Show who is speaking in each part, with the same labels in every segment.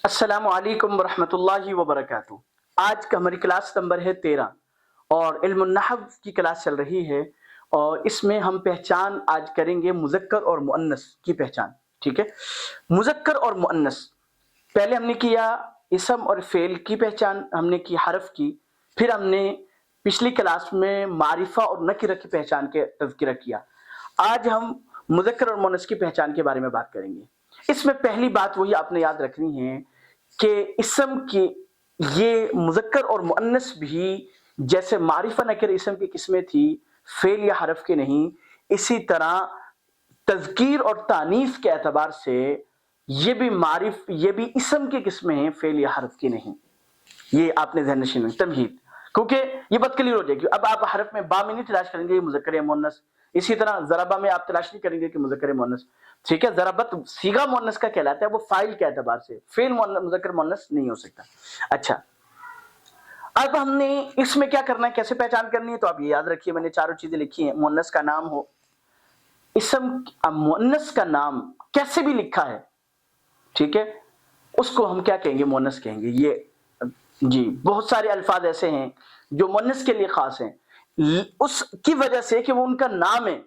Speaker 1: السلام علیکم ورحمۃ اللہ وبرکاتہ۔ آج کا ہماری کلاس نمبر ہے 13 اور علم النحو کی کلاس چل رہی ہے، اور اس میں ہم پہچان آج کریں گے مذکر اور مؤنث کی پہچان۔ ٹھیک ہے، مذکر اور مؤنث پہلے ہم نے کیا اسم اور فعل کی پہچان، ہم نے کی حرف کی، پھر ہم نے پچھلی کلاس میں معرفہ اور نکرہ کی پہچان کے تذکرہ کیا۔ آج ہم مذکر اور مؤنث کی پہچان کے بارے میں بات کریں گے۔ اس میں پہلی بات وہی آپ نے یاد رکھنی ہے کہ اسم کی یہ مذکر اور مؤنث بھی جیسے معرفہ نکرہ اسم کی قسمیں تھی، فعل یا حرف کے نہیں، اسی طرح تذکیر اور تانیث کے اعتبار سے یہ بھی اسم کی قسمیں ہیں، فعل یا حرف کی نہیں۔ یہ آپ نے ذہن نشین میں تمہید، کیونکہ یہ بات کلیئر ہو جائے گی۔ اب آپ حرف میں با میں نہیں تلاش کریں گے یہ مذکر یا مؤنث، اسی طرح ضربہ میں آپ تلاش نہیں کریں گے کہ مذکر یا مؤنث۔ ٹھیک ہے، ضربت صیغہ مؤنث کا کہلاتا ہے، وہ فاعل کے اعتبار سے، فعل مذکر مؤنث نہیں ہو سکتا۔ اچھا، اب ہم نے اس میں کیا کرنا ہے، کیسے پہچان کرنی ہے، تو آپ یہ یاد رکھیے، میں نے چاروں چیزیں لکھی ہیں۔ مؤنث کا نام ہو، اسم مؤنث کا نام کیسے بھی لکھا ہے، ٹھیک ہے، اس کو ہم کیا کہیں گے، مؤنث کہیں گے۔ یہ جی بہت سارے الفاظ ایسے ہیں جو مؤنث کے لیے خاص ہیں، اس کی وجہ سے کہ وہ ان کا نام ہے،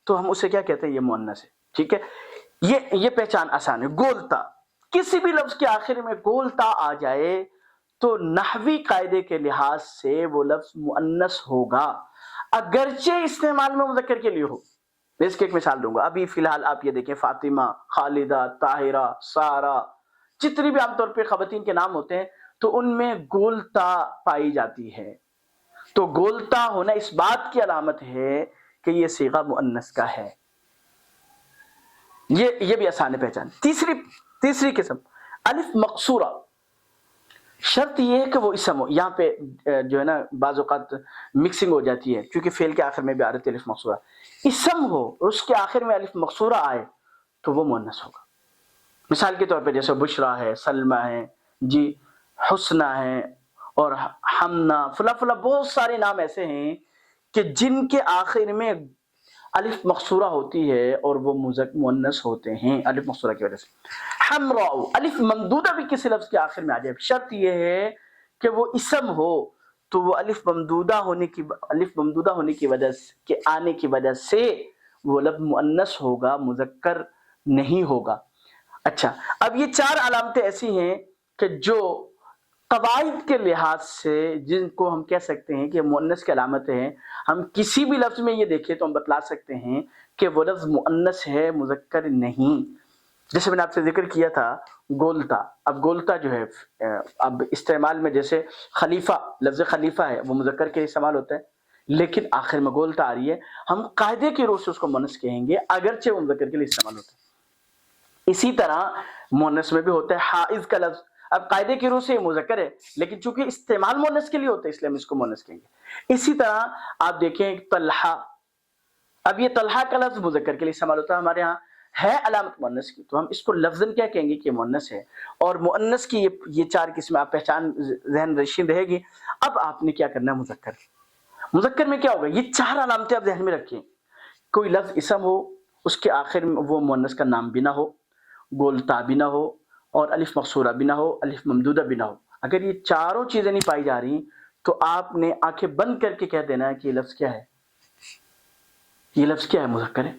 Speaker 1: تو ہم اسے کیا کہتے ہیں، یہ مؤنث ہے۔ ٹھیک ہے، یہ پہچان آسان ہے۔ گولتا، کسی بھی لفظ کے آخر میں گولتا آ جائے تو نحوی قاعدے کے لحاظ سے وہ لفظ مؤنث ہوگا، اگرچہ استعمال میں مذکر کے لیے ہو۔ میں اس کی ایک مثال دوں گا۔ ابھی فی الحال آپ یہ دیکھیں، فاطمہ، خالدہ، طاہرہ، سارہ، جتنی بھی عام طور پہ خواتین کے نام ہوتے ہیں تو ان میں گولتا پائی جاتی ہے، تو گولتا ہونا اس بات کی علامت ہے کہ یہ صیغہ مؤنث کا ہے۔ یہ بھی آسان ہے پہچان۔ تیسری قسم الف مقصورہ، شرط یہ ہے کہ وہ اسم ہو۔ یہاں پہ جو ہے نا بعض اوقات مکسنگ ہو جاتی ہے، کیونکہ فعل کے آخر میں بھی آ رہی ہے الف مقصورہ۔ اسم ہو اور اس کے آخر میں الف مقصورہ آئے تو وہ مؤنث ہوگا۔ مثال کے طور پہ جیسے بشرا ہے، سلمہ ہے، جی حسنہ ہے، اور حمنا، فلاں فلاں بہت سارے نام ایسے ہیں کہ جن کے آخر میں الف مقصورہ ہوتی ہے اور وہ مؤنث ہوتے ہیں الف مقصورہ کی وجہ سے۔ حمراء، الف ممدودہ بھی کسی لفظ کے آخر میں آ جائے، شرط یہ ہے کہ وہ اسم ہو، تو وہ الف ممدودہ ہونے کی وجہ سے، کہ آنے کی وجہ سے وہ لفظ مؤنث ہوگا، مذکر نہیں ہوگا۔ اچھا، اب یہ چار علامتیں ایسی ہیں کہ جو قواعد کے لحاظ سے جن کو ہم کہہ سکتے ہیں کہ مؤنث کی علامتیں ہیں، ہم کسی بھی لفظ میں یہ دیکھیں تو ہم بتلا سکتے ہیں کہ وہ لفظ مؤنث ہے، مذکر نہیں۔ جیسے میں نے آپ سے ذکر کیا تھا گولتا، اب گولتا جو ہے اب استعمال میں جیسے خلیفہ، لفظ خلیفہ ہے وہ مذکر کے استعمال ہوتا ہے، لیکن آخر میں گولتا آ رہی ہے، ہم قاعدے کی روح سے اس کو مؤنث کہیں گے اگرچہ وہ مذکر کے لیے استعمال ہوتا ہے۔ اسی طرح مؤنث میں بھی ہوتا ہے حائض کا لفظ، اب قاعدے کی روح سے یہ مذکر ہے لیکن چونکہ استعمال مؤنث کے لیے ہوتا ہے اس لیے ہم اس کو مؤنث کہیں گے۔ اسی طرح آپ دیکھیں طلحہ، اب یہ طلحہ کا لفظ مذکر کے لیے استعمال ہوتا ہے، ہمارے ہاں ہے علامت مؤنث کی، تو ہم اس کو لفظاً کیا کہیں گے کہ مؤنث ہے۔ اور مؤنث کی یہ چار قسمیں آپ پہچان ذہن نشین رہے گی۔ اب آپ نے کیا کرنا ہے، مذکر میں کیا ہوگا، یہ چار علامتیں آپ ذہن میں رکھیں۔ کوئی لفظ اسم ہو، اس کے آخر میں وہ مؤنث کا نام بھی نہ ہو، گولتا بھی نہ ہو، اور الف مقصورہ بھی نہ ہو، الف ممدودہ بھی نہ ہو۔ اگر یہ چاروں چیزیں نہیں پائی جا رہی تو آپ نے آنکھیں بند کر کے کہہ دینا ہے کہ یہ لفظ کیا ہے، یہ لفظ کیا ہے، مذکر ہے۔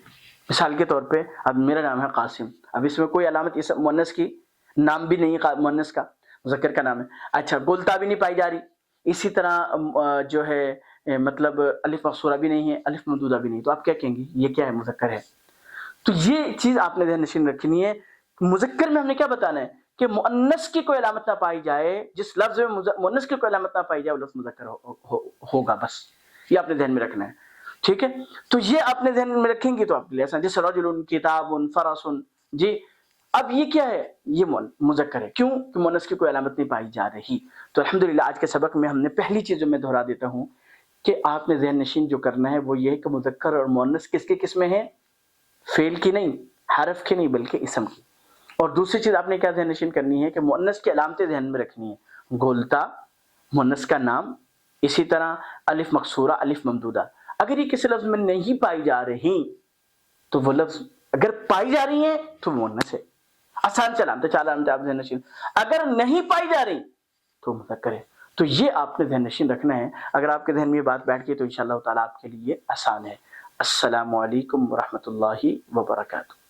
Speaker 1: مثال کے طور پہ اب میرا نام ہے قاسم، اب اس میں کوئی علامت اسم مؤنث کی نام بھی نہیں ہے، مؤنث کا مذکر کا نام ہے۔ اچھا، گولتا بھی نہیں پائی جا رہی، اسی طرح جو ہے مطلب الف مقصورہ بھی نہیں ہے، الف ممدودہ بھی نہیں، تو آپ کیا کہیں گے، یہ کیا ہے، مذکر ہے۔ تو یہ چیز آپ نے ذہن نشین رکھنی ہے۔ مذکر میں ہم نے کیا بتانا ہے کہ مؤنث کی کوئی علامت نہ پائی جائے، جس لفظ میں مؤنث کی کوئی علامت نہ پائی جائے وہ لفظ مذکر ہوگا، بس یہ آپ نے ذہن میں رکھنا ہے۔ ٹھیک ہے، تو یہ آپ نے ذہن میں رکھیں گے تو آپ لے جیسے رجل، کتاب، فرس، جی اب یہ کیا ہے، یہ مذکر ہے، کیوں کہ مؤنث کی کوئی علامت نہیں پائی جا رہی۔ تو الحمدللہ آج کے سبق میں ہم نے پہلی چیز جو میں دہرا دیتا ہوں کہ آپ نے ذہن نشین جو کرنا ہے وہ یہ ہے کہ مذکر اور مؤنث کس کی قسمیں ہیں، فعل کی نہیں، حرف کی نہیں، بلکہ اسم کی۔ اور دوسری چیز آپ نے کیا ذہن نشین کرنی ہے کہ مؤنث کی علامتیں ذہن میں رکھنی ہے، گولتا، مؤنث کا نام، اسی طرح الف مقصورہ، الف ممدودہ۔ اگر یہ کسی لفظ میں نہیں پائی جا رہی تو وہ لفظ، اگر پائی جا رہی ہیں تو مؤنث ہے، آسان سے علامت 4 علامت آپ ذہن نشین. اگر نہیں پائی جا رہی تو مذکر ہے. تو یہ آپ نے ذہن نشین رکھنا ہے. اگر آپ کے ذہن میں یہ بات بیٹھ گئی تو انشاءاللہ تعالیٰ آپ کے لیے آسان ہے. السلام علیکم ورحمۃ اللہ وبرکاتہ.